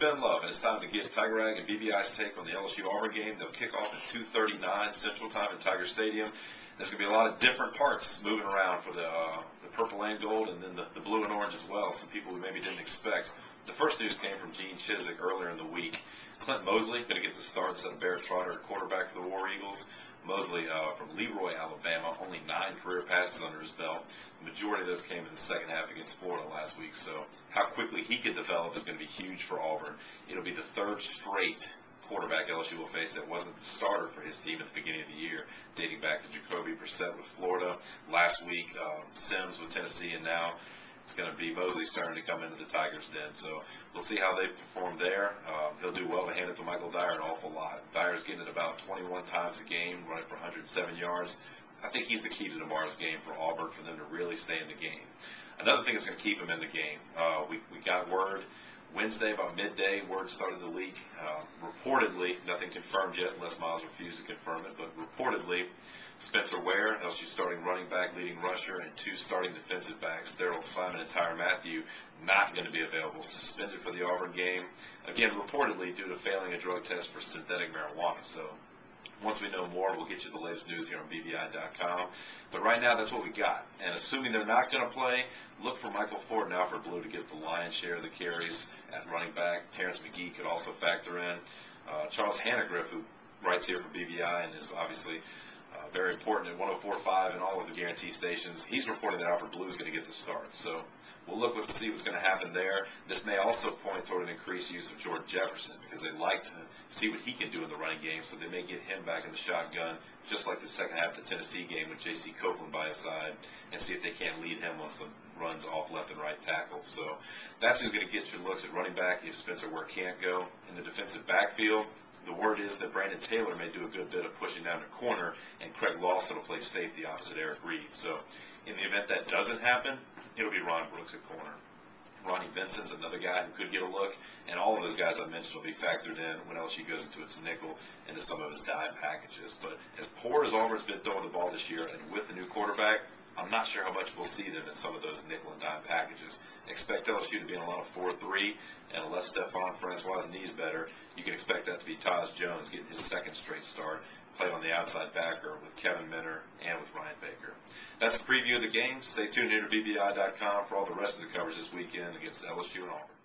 Ben Love, and it's time to get Tiger Rag and BBI's take on the LSU-Auburn game. They'll kick off at 2:39 Central Time at Tiger Stadium. There's going to be a lot of different parts moving around for the purple and gold, and then the blue and orange as well, some people we maybe didn't expect. The first news came from Gene Chizik earlier in the week. Clint Mosley going to get the start instead of Barrett Trotter at quarterback for the War Eagles. Mosley from Leroy, Alabama, only 9 career passes under his belt. The majority of those came in the second half against Florida last week, so how quickly he could develop is going to be huge for Auburn. It'll be the third straight quarterback LSU will face that wasn't the starter for his team at the beginning of the year, dating back to Jacoby Brissett with Florida, last week Sims with Tennessee, and now it's going to be Mosley's turn to come into the Tigers' den. So we'll see how they perform there. He'll do well to hand it to Michael Dyer an awful lot. Dyer's getting it about 21 times a game, running for 107 yards. I think he's the key to tomorrow's game for Auburn, for them to really stay in the game. Another thing that's going to keep them in the game, we got word Wednesday about midday, word started to leak. Reportedly, nothing confirmed yet unless Miles refused to confirm it, but reportedly Spencer Ware, LSU starting running back, leading rusher, and 2 starting defensive backs, Daryl Simon and Tyrann Mathieu, not going to be available, suspended for the Auburn game. Again, reportedly due to failing a drug test for synthetic marijuana. So once we know more, we'll get you the latest news here on BBI.com. But right now, that's what we got. And assuming they're not going to play, look for Michael Ford now for Blue to get the lion's share of the carries at running back. Terrence McGee could also factor in. Charles Hannegriff, who writes here for BBI and is obviously very important at 104.5 and all of the guarantee stations, he's reporting that Alfred Blue is going to get the start. So we'll look to see what's going to happen there. This may also point toward an increased use of Jordan Jefferson because they like to see what he can do in the running game, so they may get him back in the shotgun, just like the second half of the Tennessee game with J.C. Copeland by his side, and see if they can't lead him on some runs off left and right tackle. So that's who's going to get your looks at running back if Spencer Ware can't go. In the defensive backfield, the word is that Brandon Taylor may do a good bit of pushing down the corner, and Craig Lawson will play safety opposite Eric Reed. So in the event that doesn't happen, it'll be Ron Brooks at corner. Ronnie Vincent's another guy who could get a look, and all of those guys I mentioned will be factored in when LSU goes into its nickel and to some of its dime packages. But as poor as Auburn's been throwing the ball this year, and with the new quarterback, I'm not sure how much we'll see them in some of those nickel and dime packages. Expect LSU to be in a lot of 4-3, and unless Stephon Francois' knee's better, you can expect that to be Taj Jones getting his second straight start, playing on the outside backer with Kevin Minner and with Ryan Baker. That's a preview of the game. Stay tuned here to BBI.com for all the rest of the coverage this weekend against LSU and Auburn.